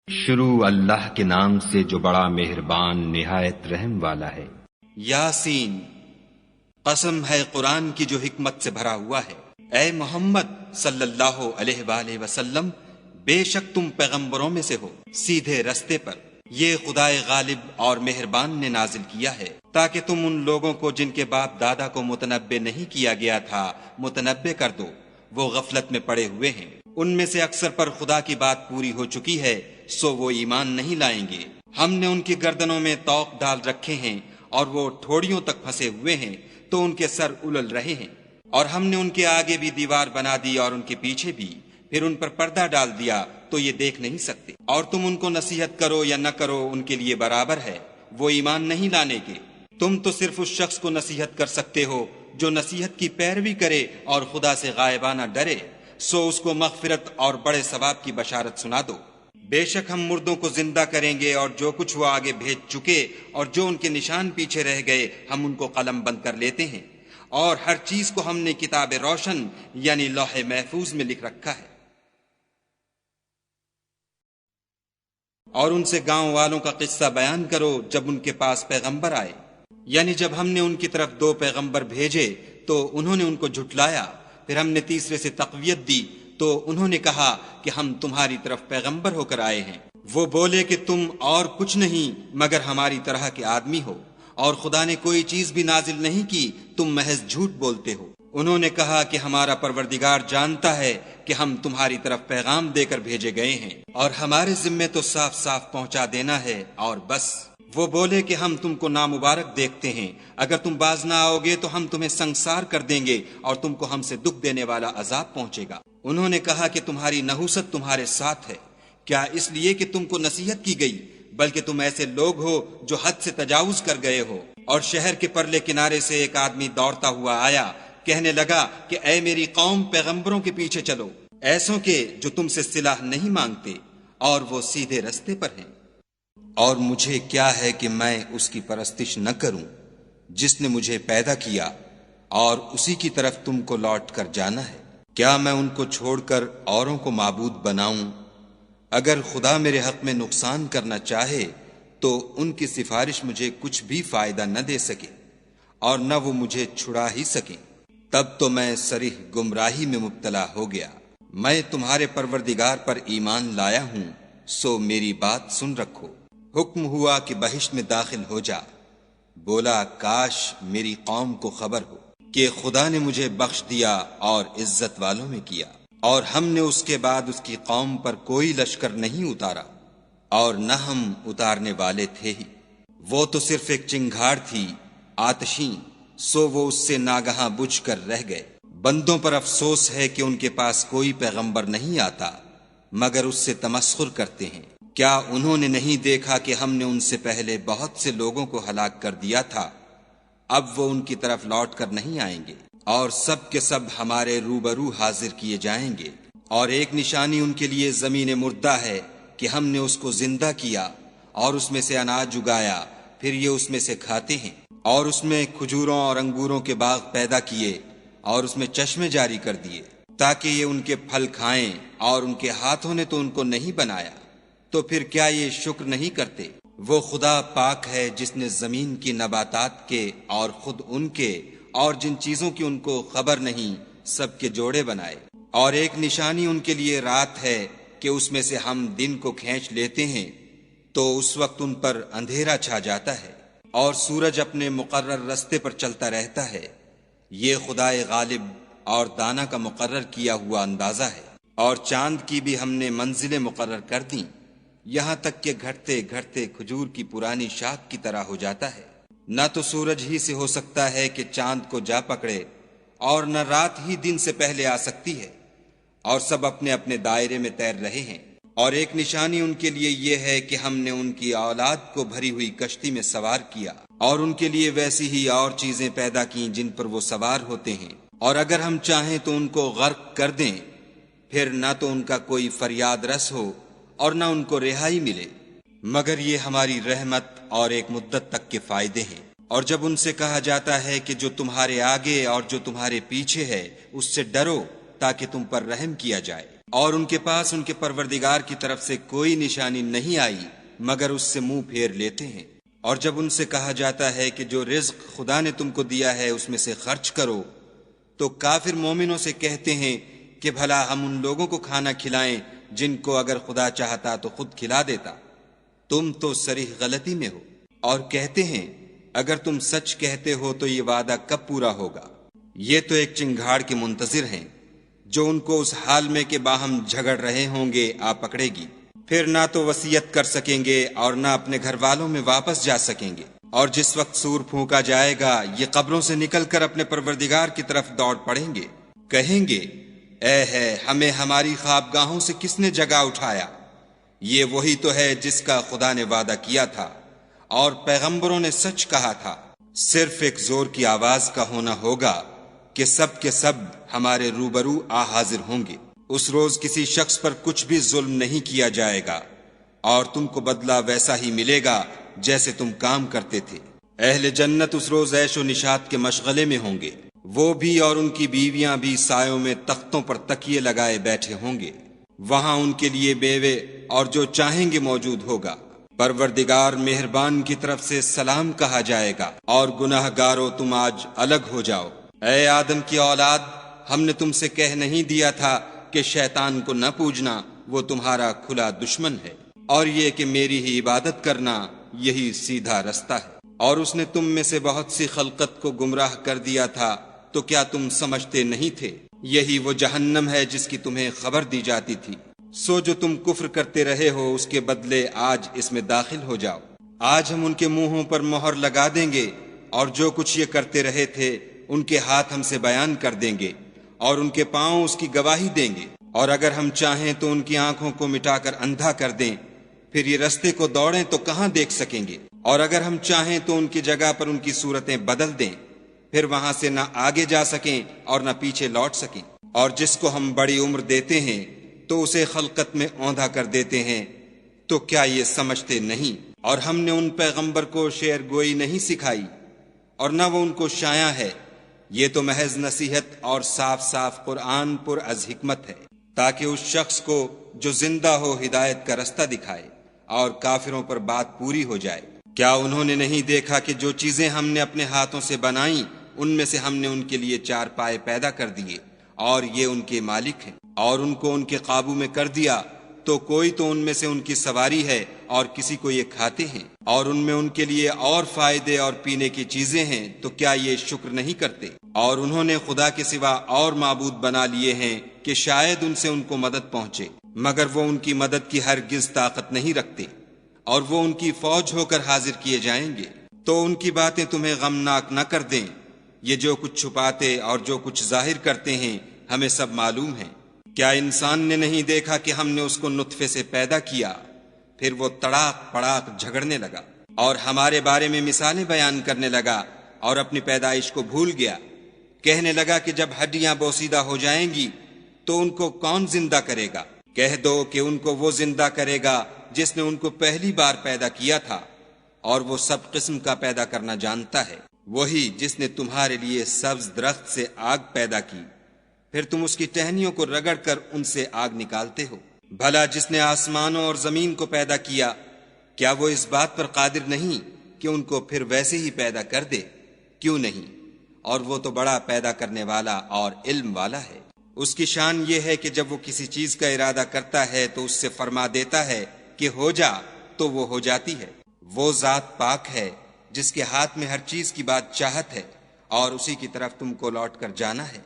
شروع اللہ کے نام سے جو بڑا مہربان نہایت رحم والا ہے۔ یاسین، قسم ہے قرآن کی جو حکمت سے بھرا ہوا ہے۔ اے محمد صلی اللہ علیہ وآلہ وسلم، بے شک تم پیغمبروں میں سے ہو، سیدھے رستے پر۔ یہ خدائے غالب اور مہربان نے نازل کیا ہے تاکہ تم ان لوگوں کو جن کے باپ دادا کو متنبع نہیں کیا گیا تھا متنبع کر دو، وہ غفلت میں پڑے ہوئے ہیں۔ ان میں سے اکثر پر خدا کی بات پوری ہو چکی ہے، سو وہ ایمان نہیں لائیں گے۔ ہم نے ان کی گردنوں میں طوق ڈال رکھے ہیں اور وہ ٹھوڑیوں تک پھنسے ہوئے ہیں تو ان کے سر الل رہے ہیں، اور ہم نے ان کے آگے بھی دیوار بنا دی اور ان کے پیچھے بھی، پھر ان پر پردہ ڈال دیا تو یہ دیکھ نہیں سکتے۔ اور تم ان کو نصیحت کرو یا نہ کرو ان کے لیے برابر ہے، وہ ایمان نہیں لانے کے۔ تم تو صرف اس شخص کو نصیحت کر سکتے ہو جو نصیحت کی پیروی کرے اور خدا سے غائبانہ ڈرے، سو اس کو مغفرت اور بڑے ثواب کی بشارت سنا دو۔ بے شک ہم مردوں کو زندہ کریں گے، اور جو کچھ وہ آگے بھیج چکے اور جو ان کے نشان پیچھے رہ گئے ہم ان کو قلم بند کر لیتے ہیں، اور ہر چیز کو ہم نے کتاب روشن یعنی لوح محفوظ میں لکھ رکھا ہے۔ اور ان سے گاؤں والوں کا قصہ بیان کرو جب ان کے پاس پیغمبر آئے، یعنی جب ہم نے ان کی طرف 2 پیغمبر بھیجے تو انہوں نے ان کو جھٹلایا، پھر ہم نے تیسرے سے تقویت دی تو انہوں نے کہا کہ ہم تمہاری طرف پیغمبر ہو کر آئے ہیں۔ وہ بولے کہ تم اور کچھ نہیں مگر ہماری طرح کے آدمی ہو، اور خدا نے کوئی چیز بھی نازل نہیں کی، تم محض جھوٹ بولتے ہو۔ انہوں نے کہا کہ ہمارا پروردگار جانتا ہے کہ ہم تمہاری طرف پیغام دے کر بھیجے گئے ہیں، اور ہمارے ذمے تو صاف صاف پہنچا دینا ہے اور بس۔ وہ بولے کہ ہم تم کو نامبارک دیکھتے ہیں، اگر تم باز نہ آؤ گے تو ہم تمہیں سنگسار کر دیں گے اور تم کو ہم سے دکھ دینے والا عذاب پہنچے گا۔ انہوں نے کہا کہ تمہاری نحوست تمہارے ساتھ ہے، کیا اس لیے کہ تم کو نصیحت کی گئی؟ بلکہ تم ایسے لوگ ہو جو حد سے تجاوز کر گئے ہو۔ اور شہر کے پرلے کنارے سے ایک آدمی دوڑتا ہوا آیا، کہنے لگا کہ اے میری قوم، پیغمبروں کے پیچھے چلو، ایسوں کے جو تم سے صلاح نہیں مانگتے اور وہ سیدھے رستے پر ہیں۔ اور مجھے کیا ہے کہ میں اس کی پرستش نہ کروں جس نے مجھے پیدا کیا، اور اسی کی طرف تم کو لوٹ کر جانا ہے۔ کیا میں ان کو چھوڑ کر اوروں کو معبود بناؤں؟ اگر خدا میرے حق میں نقصان کرنا چاہے تو ان کی سفارش مجھے کچھ بھی فائدہ نہ دے سکے، اور نہ وہ مجھے چھڑا ہی سکیں۔ تب تو میں صریح گمراہی میں مبتلا ہو گیا۔ میں تمہارے پروردگار پر ایمان لایا ہوں، سو میری بات سن رکھو۔ حکم ہوا کہ بہشت میں داخل ہو جا۔ بولا کاش میری قوم کو خبر ہو کہ خدا نے مجھے بخش دیا اور عزت والوں میں کیا، اور ہم نے اس کے بعد اس کی قوم پر کوئی لشکر نہیں اتارا، اور نہ ہم اتارنے والے تھے ہی۔ وہ تو صرف ایک چنگھاڑ تھی آتشیں، سو وہ اس سے ناگہاں بجھ کر رہ گئے۔ بندوں پر افسوس ہے کہ ان کے پاس کوئی پیغمبر نہیں آتا مگر اس سے تمسخر کرتے ہیں۔ کیا انہوں نے نہیں دیکھا کہ ہم نے ان سے پہلے بہت سے لوگوں کو ہلاک کر دیا تھا؟ اب وہ ان کی طرف لوٹ کر نہیں آئیں گے، اور سب کے سب ہمارے روبرو حاضر کیے جائیں گے۔ اور ایک نشانی ان کے لیے زمین مردہ ہے کہ ہم نے اس کو زندہ کیا اور اس میں سے اناج اگایا، پھر یہ اس میں سے کھاتے ہیں۔ اور اس میں کھجوروں اور انگوروں کے باغ پیدا کیے اور اس میں چشمے جاری کر دیے تاکہ یہ ان کے پھل کھائیں، اور ان کے ہاتھوں نے تو ان کو نہیں بنایا، تو پھر کیا یہ شکر نہیں کرتے؟ وہ خدا پاک ہے جس نے زمین کی نباتات کے اور خود ان کے اور جن چیزوں کی ان کو خبر نہیں سب کے جوڑے بنائے۔ اور ایک نشانی ان کے لیے رات ہے کہ اس میں سے ہم دن کو کھینچ لیتے ہیں تو اس وقت ان پر اندھیرا چھا جاتا ہے، اور سورج اپنے مقرر رستے پر چلتا رہتا ہے۔ یہ خدائے غالب اور دانا کا مقرر کیا ہوا اندازہ ہے۔ اور چاند کی بھی ہم نے منزلیں مقرر کر دیں، یہاں تک کہ گھٹتے گھٹتے کھجور کی پرانی شاخ کی طرح ہو جاتا ہے۔ نہ تو سورج ہی سے ہو سکتا ہے کہ چاند کو جا پکڑے، اور نہ رات ہی دن سے پہلے آ سکتی ہے، اور سب اپنے اپنے دائرے میں تیر رہے ہیں۔ اور ایک نشانی ان کے لیے یہ ہے کہ ہم نے ان کی اولاد کو بھری ہوئی کشتی میں سوار کیا، اور ان کے لیے ویسی ہی اور چیزیں پیدا کیں جن پر وہ سوار ہوتے ہیں، اور اگر ہم چاہیں تو ان کو غرق کر دیں، پھر نہ تو ان کا کوئی فریاد رس ہو اور نہ ان کو رہائی ملے، مگر یہ ہماری رحمت اور ایک مدت تک کے فائدے ہیں۔ اور جب ان سے کہا جاتا ہے کہ جو تمہارے آگے اور جو تمہارے پیچھے ہے اس سے ڈرو تاکہ تم پر رحم کیا جائے، اور ان کے پاس ان کے پروردگار کی طرف سے کوئی نشانی نہیں آئی مگر اس سے منہ پھیر لیتے ہیں۔ اور جب ان سے کہا جاتا ہے کہ جو رزق خدا نے تم کو دیا ہے اس میں سے خرچ کرو، تو کافر مومنوں سے کہتے ہیں کہ بھلا ہم ان لوگوں کو کھانا کھلائیں جن کو اگر خدا چاہتا تو خود کھلا دیتا، تم تو صریح غلطی میں ہو۔ اور کہتے ہیں اگر تم سچ کہتے ہو تو یہ وعدہ کب پورا ہوگا؟ یہ تو ایک چنگھاڑ کے منتظر ہیں جو ان کو اس حال میں کہ باہم جھگڑ رہے ہوں گے آ پکڑے گی، پھر نہ تو وصیت کر سکیں گے اور نہ اپنے گھر والوں میں واپس جا سکیں گے۔ اور جس وقت سور پھونکا جائے گا یہ قبروں سے نکل کر اپنے پروردگار کی طرف دوڑ پڑیں گے، کہیں گے اے ہے ہمیں ہماری خوابگاہوں سے کس نے جگا اٹھایا؟ یہ وہی تو ہے جس کا خدا نے وعدہ کیا تھا اور پیغمبروں نے سچ کہا تھا۔ صرف ایک زور کی آواز کا ہونا ہوگا کہ سب کے سب ہمارے روبرو آ حاضر ہوں گے۔ اس روز کسی شخص پر کچھ بھی ظلم نہیں کیا جائے گا اور تم کو بدلہ ویسا ہی ملے گا جیسے تم کام کرتے تھے۔ اہل جنت اس روز عیش و نشاط کے مشغلے میں ہوں گے، وہ بھی اور ان کی بیویاں بھی سایوں میں تختوں پر تکیے لگائے بیٹھے ہوں گے، وہاں ان کے لیے بیوے اور جو چاہیں گے موجود ہوگا۔ پروردگار مہربان کی طرف سے سلام کہا جائے گا اور گناہ گارو تم آج الگ ہو جاؤ۔ اے آدم کی اولاد، ہم نے تم سے کہہ نہیں دیا تھا کہ شیطان کو نہ پوجنا، وہ تمہارا کھلا دشمن ہے، اور یہ کہ میری ہی عبادت کرنا یہی سیدھا رستہ ہے۔ اور اس نے تم میں سے بہت سی خلقت کو گمراہ کر دیا تھا، تو کیا تم سمجھتے نہیں تھے؟ یہی وہ جہنم ہے جس کی تمہیں خبر دی جاتی تھی۔ سو جو تم کفر کرتے رہے ہو اس کے بدلے آج اس میں داخل ہو جاؤ۔ آج ہم ان کے منہوں پر مہر لگا دیں گے اور جو کچھ یہ کرتے رہے تھے ان کے ہاتھ ہم سے بیان کر دیں گے اور ان کے پاؤں اس کی گواہی دیں گے۔ اور اگر ہم چاہیں تو ان کی آنکھوں کو مٹا کر اندھا کر دیں، پھر یہ رستے کو دوڑیں تو کہاں دیکھ سکیں گے۔ اور اگر ہم چاہیں تو ان کی جگہ پر ان کی صورتیں بدل دیں، پھر وہاں سے نہ آگے جا سکیں اور نہ پیچھے لوٹ سکیں۔ اور جس کو ہم بڑی عمر دیتے ہیں تو اسے خلقت میں اوندھا کر دیتے ہیں، تو کیا یہ سمجھتے نہیں؟ اور ہم نے ان پیغمبر کو شعر گوئی نہیں سکھائی اور نہ وہ ان کو شایع ہے، یہ تو محض نصیحت اور صاف صاف قرآن پر از حکمت ہے، تاکہ اس شخص کو جو زندہ ہو ہدایت کا رستہ دکھائے اور کافروں پر بات پوری ہو جائے۔ کیا انہوں نے نہیں دیکھا کہ جو چیزیں ہم نے اپنے ہاتھوں سے بنائیں ان میں سے ہم نے ان کے لیے چار پائے پیدا کر دیے اور یہ ان کے مالک ہیں، اور ان کو ان کے قابو میں کر دیا تو کوئی تو ان میں سے ان کی سواری ہے اور کسی کو یہ کھاتے ہیں، اور ان میں ان کے لیے اور فائدے اور پینے کی چیزیں ہیں، تو کیا یہ شکر نہیں کرتے؟ اور انہوں نے خدا کے سوا اور معبود بنا لیے ہیں کہ شاید ان سے ان کو مدد پہنچے، مگر وہ ان کی مدد کی ہرگز طاقت نہیں رکھتے، اور وہ ان کی فوج ہو کر حاضر کیے جائیں گے۔ تو ان کی باتیں تمہیں غمناک نہ کر دیں، یہ جو کچھ چھپاتے اور جو کچھ ظاہر کرتے ہیں ہمیں سب معلوم ہے۔ کیا انسان نے نہیں دیکھا کہ ہم نے اس کو نطفے سے پیدا کیا، پھر وہ تڑاک پڑاک جھگڑنے لگا اور ہمارے بارے میں مثالیں بیان کرنے لگا اور اپنی پیدائش کو بھول گیا، کہنے لگا کہ جب ہڈیاں بوسیدہ ہو جائیں گی تو ان کو کون زندہ کرے گا؟ کہہ دو کہ ان کو وہ زندہ کرے گا جس نے ان کو پہلی بار پیدا کیا تھا، اور وہ سب قسم کا پیدا کرنا جانتا ہے، وہی جس نے تمہارے لیے سبز درخت سے آگ پیدا کی، پھر تم اس کی ٹہنیوں کو رگڑ کر ان سے آگ نکالتے ہو۔ بھلا جس نے آسمانوں اور زمین کو پیدا کیا، کیا وہ اس بات پر قادر نہیں کہ ان کو پھر ویسے ہی پیدا کر دے؟ کیوں نہیں؟ اور وہ تو بڑا پیدا کرنے والا اور علم والا ہے۔ اس کی شان یہ ہے کہ جب وہ کسی چیز کا ارادہ کرتا ہے تو اس سے فرما دیتا ہے کہ ہو جا، تو وہ ہو جاتی ہے۔ وہ ذات پاک ہے جس کے ہاتھ میں ہر چیز کی بات چاہت ہے، اور اسی کی طرف تم کو لوٹ کر جانا ہے۔